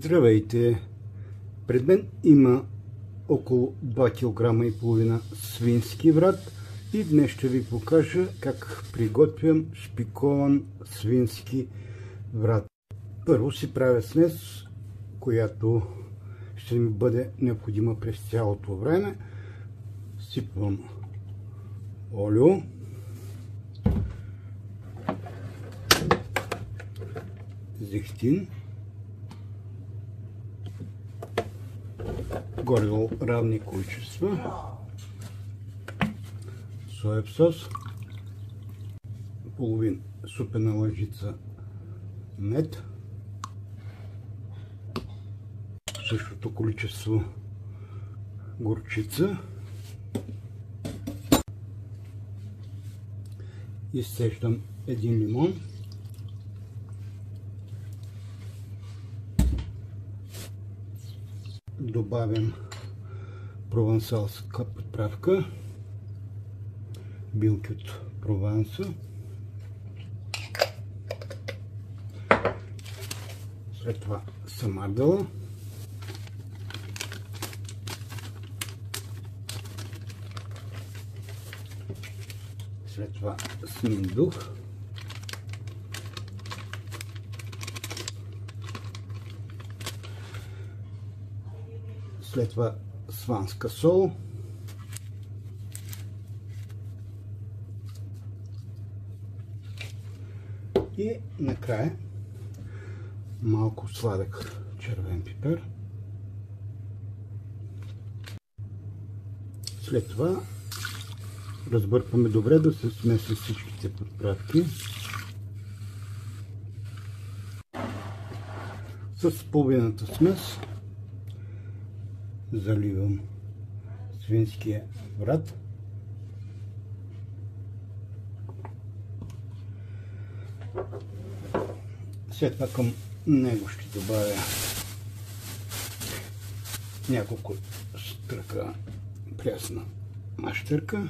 Здравейте! Пред мен има около 2,5 кг свински врат и днес ще ви покажа как приготвям шпикован свински врат. Първо си правя смес, която ще ми бъде необходима през цялото време. Сипвам олио, зехтин, горе-долу равни количества, соев сос, половин супена лъжица мед, същото количество горчица, изцеждам един лимон, добавям провансалска подправка, билки от Прованса, след това самардала, след това сминдух, след това сванска сол, и накрая малко сладък червен пипер. След това разбъркваме добре да се смесят всичките подправки. С половината смес заливам свинския врат. След това към него ще добавя няколко стръка прясна мащърка,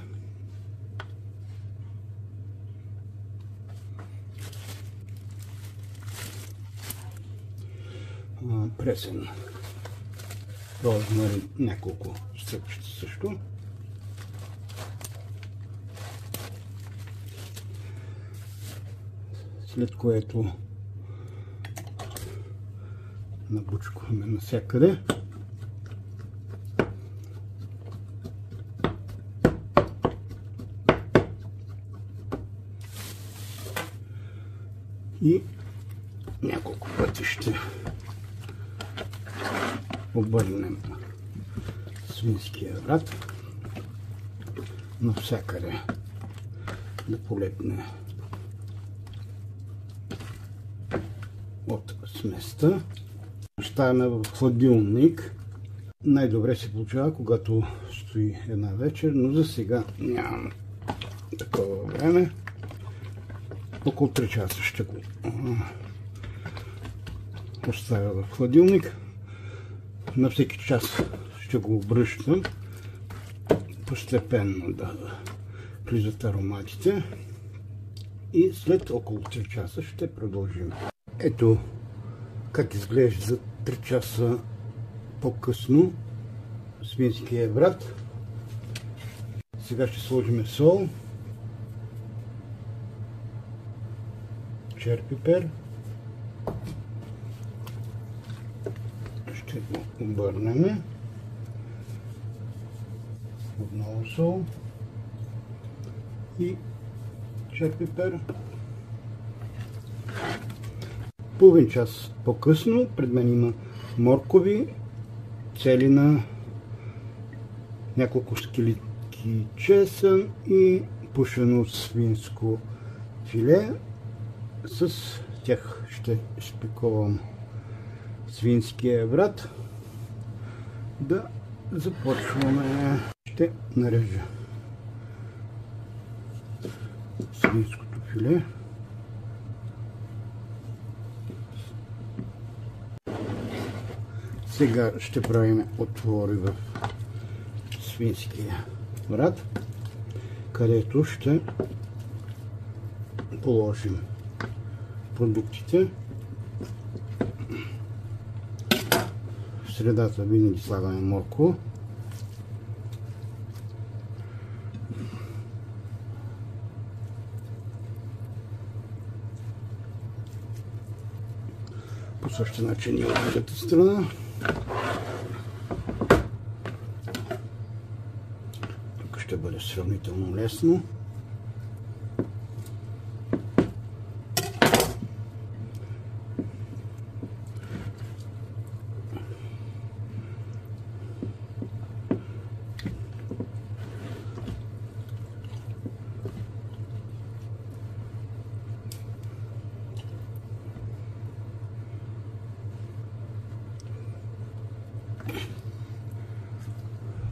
пресен розмарин, няколко стръкчета също, след което набучкваме навсякъде. И няколко пъти ще обърнем свинския врат навсякъде да полепне от сместа. Оставяме в хладилник. Най-добре се получава, когато стои една вечер, но за сега нямам такова време. Около 3 часа ще го оставя в хладилник. На всеки час ще го обръщам, постепенно да влизат ароматите и след около 3 часа ще продължим. Ето как изглежда 3 часа по-късно свинския врат. Сега ще сложим сол, черпипер, ще го обърнем, отново сол и черпипер. Половин час по-късно пред мен има моркови, целина, няколко скелетки чесън и пушено свинско филе. С тях ще шпиковам свинския врат. Да започваме. Ще нарежа свинското филе. Сега ще правим отвори в свинския врат, където ще положим продуктите. средата винаги слагаме моркова. По същия начин и от другата страна. Тук ще бъде сравнително лесно.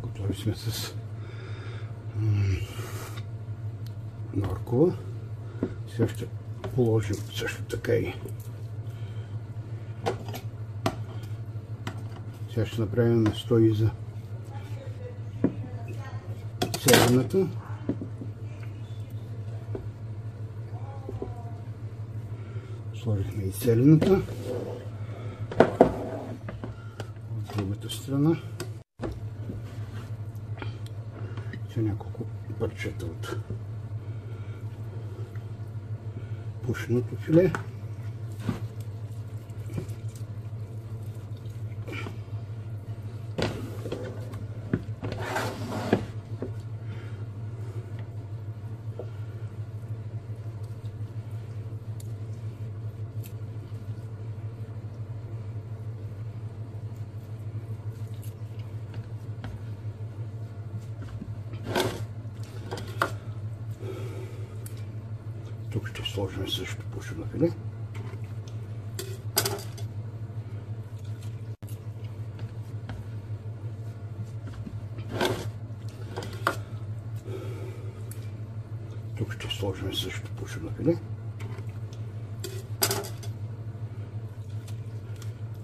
Готови сме с моркова. Сега ще положим също така и сега ще направим место и за царевната. Сложихме и царевната. От другата страна са няколко парчета от пушеното филе. Тук ще сложим също пушено филе. Тук ще сложим също пушено филе.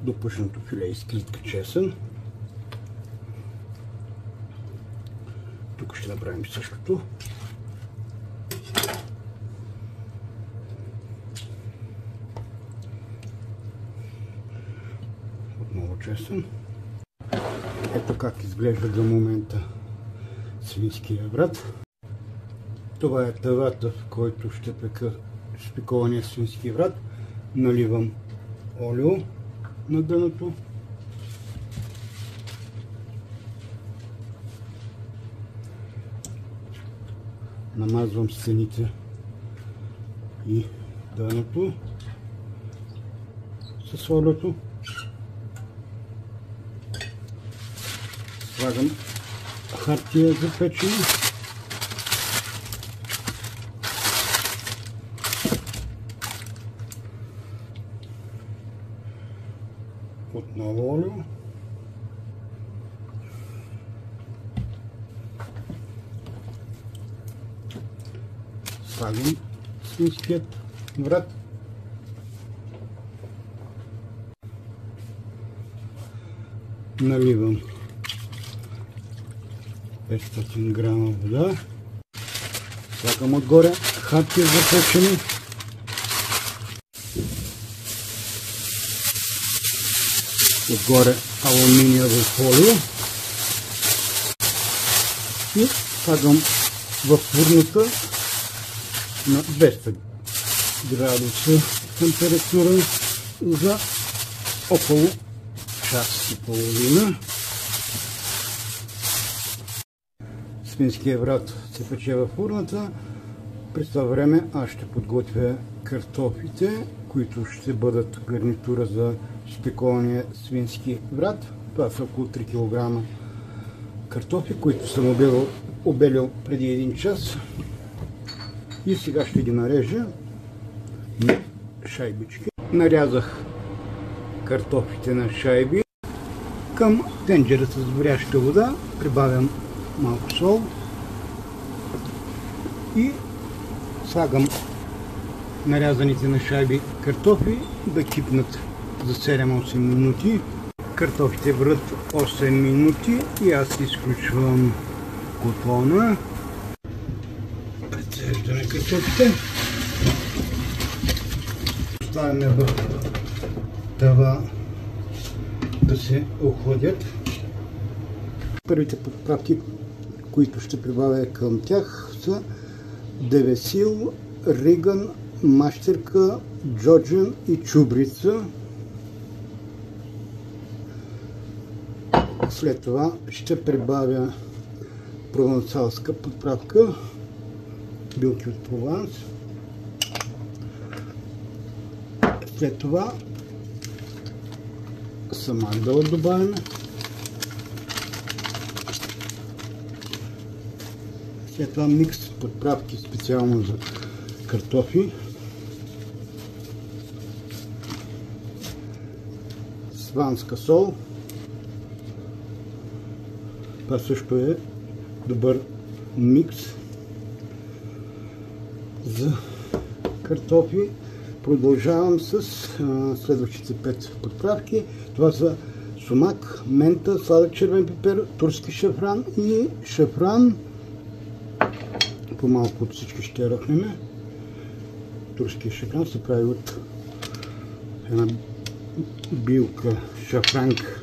До пушеното филе изкритка чесън. Тук ще направим същото. Отново чесън. Ето как изглежда за момента свинския врат. Това е тавата, в който ще пека шпикования свински врат. Наливам олио на дъното. Намазвам стените и дъното с олиото. Слагам хартия за печене. Отново олио. Слагам свинският врат. Наливам 500 грама вода. Слагам отгоре хартия за печене. Отгоре алуминиево фолио. И слагам в фурната на 200 градуса температура за около час и половина. Свинския врат се пече във фурната. През това време аз ще подготвя картофите, които ще бъдат гарнитура за шпикования свински врат. Това са около 3 кг картофи, които съм обелил преди 1 час. И сега ще ги нарежа на шайбички. Нарязах картофите на шайби. Към тенджера с горяща вода прибавям малко сол и слагам нарязаните на шайби картофи да кипнат за 7-8 минути. Картофите врат 8 минути и аз изключвам котлона. Прецеждаме картофите. Оставяме в тава да се охладят. Първите подправки, които ще прибавя към тях, са девесил, риган, мащерка, джоджен и чубрица. След това ще прибавя провансалска подправка, билки от Прованс. След това самандъл добавяме. След това микс подправки специално за картофи. Сванска сол. Това също е добър микс за картофи. Продължавам с следващите 5 подправки. Това са сумак, мента, сладък червен пипер, турски шафран и шафран. По-малко от всички ще ръхнем. Турския шафран се прави от една билка шафранг,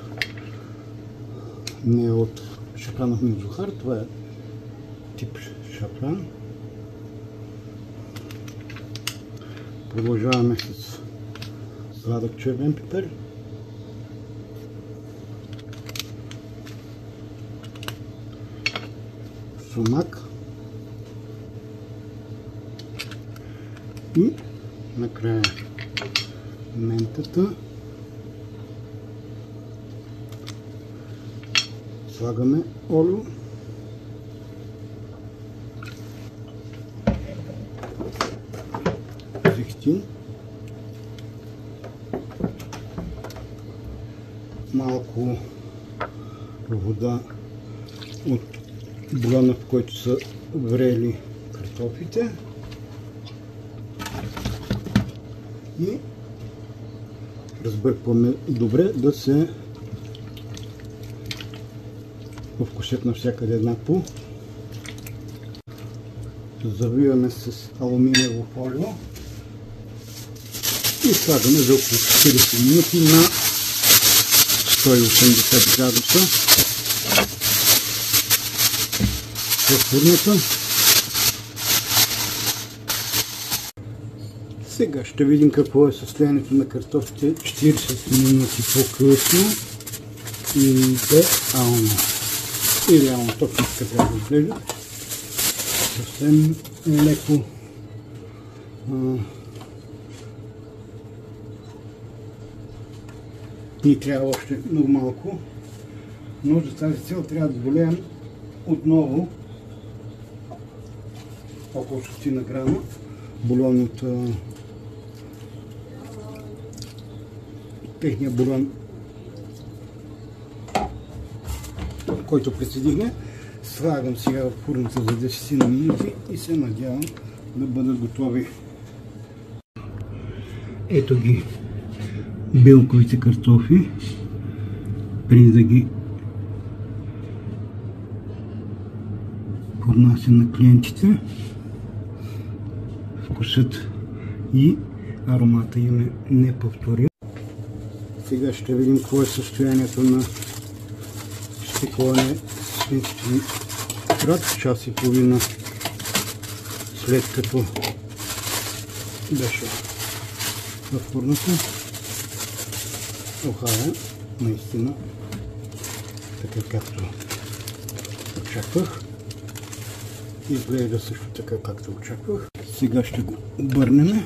не от шафранов мюзухар. Това е тип шафран. Продължаваме с сладък червен пипер. Сумак. И накрая ментата. Слагаме олио. Зехтин. Малко вода от бульона, в който са врели картофите. И разбъркваме добре да се овкусят навсякъде еднакво. Завиваме с алуминиево фолио и слагаме за около 40 минути на 180 градуса в фурната. Сега ще видим какво е състоянието на картофите 40 минути по-късно. Идеално. Идеално, точно така трябва да изглежда. Съвсем леко ни трябва още много малко, но за тази цел трябва да долеем отново около 60 грама бульон от техния бульон, който прецедихме. Слагам сега в фурната за 10 минути и се надявам да бъдат готови. Ето ги белковите картофи. Преди да ги поднася на клиентите, вкусът и аромата им е неповторим. Сега ще видим какво е състоянието на изпекване свински крат, час и половина след като беше в фурната. Охая наистина така както очаквах. Изглежда също така както очаквах. Сега ще го обърнем.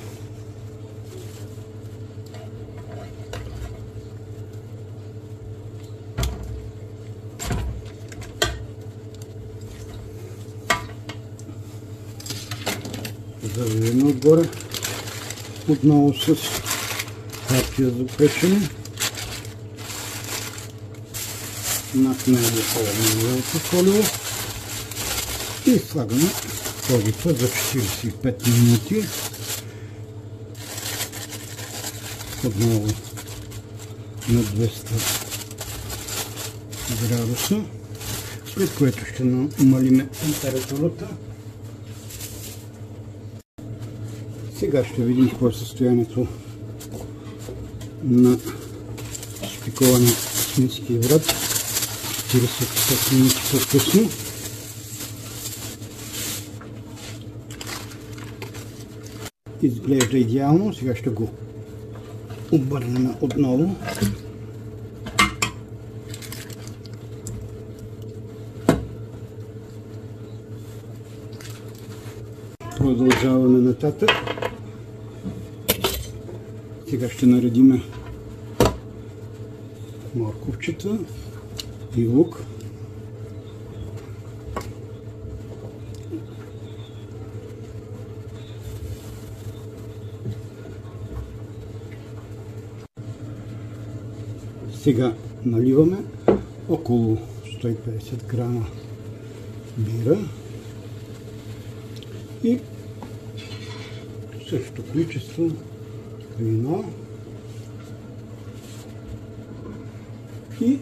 Завиваме отгоре отново с хартия за печене. Над него алуминиевото фолио и слагаме този път за 45 минути. Отново на 200 градуса, след което ще намалим температурата. Сега ще видим какво е състоянието на шпиковане свински врат 45 минути по-късно. Изглежда идеално. Сега ще го обърнем отново. Продължаваме нататък. Сега ще наредим морковчета и лук. Сега наливаме около 150 грама бира и същото количество вино и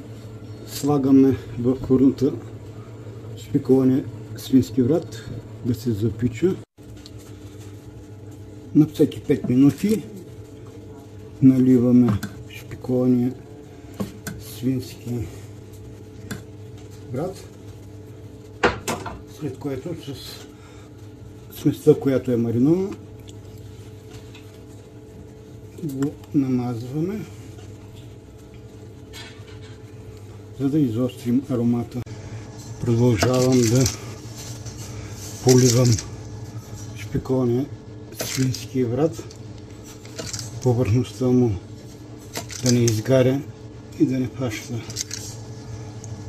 слагаме в фурната шпиковане свински врат да се запича. На всеки 5 минути наливаме шпикования свински врат, след което с сместа, която е маринована, го намазваме, за да изострим аромата. Продължавам да поливам шпикования свински врат, повърхността му да не изгаря и да не фаща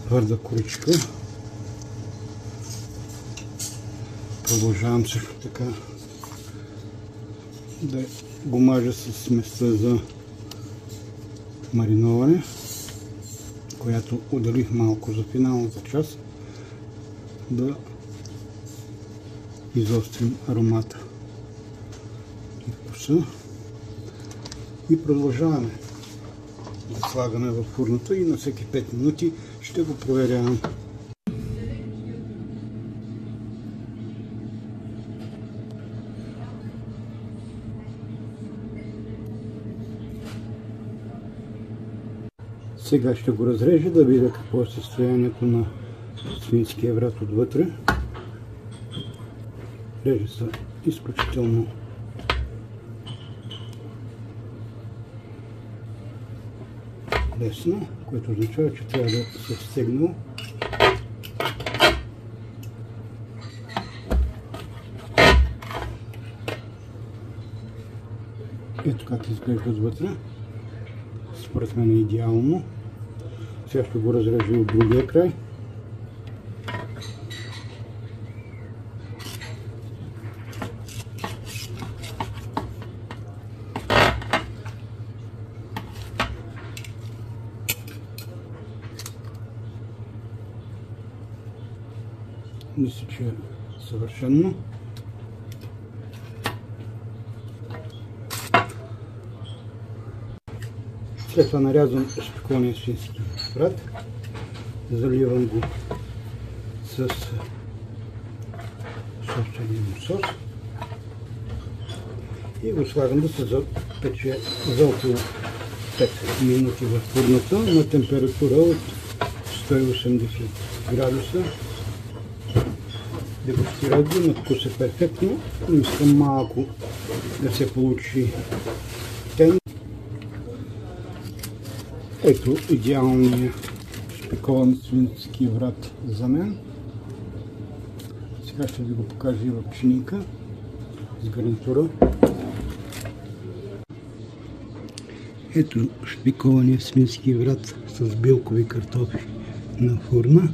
твърда коричка. Продължавам също така да го мажа с сместа за мариноване, която отделих малко за финалната част, да изострим аромата и вкуса. И продължаваме да слагаме във фурната и на всеки 5 минути ще го проверявам. Сега ще го разрежа да видя какво е състоянието на свинския врат отвътре. Реже са изключително лесно, което означава, че трябва да се стегнал. Ето как изглежда отвътре. Според мен е идеално. Сега ще го разрежа от другия край. Мисля, че е съвършено. След това нарязвам шпикования свински врат, заливам го с собствения му сос и го слагам да се запече за около 5 минути в фурната на температура от 180 градуса. Дегустирах го, на вкус е перфектно, но искам малко да се получи тен. Ето идеалният шпикован свински врат за мен. Сега ще ви го покажа и в чиника с гарнитура. Ето шпикованият свински врат с билкови картофи на фурна.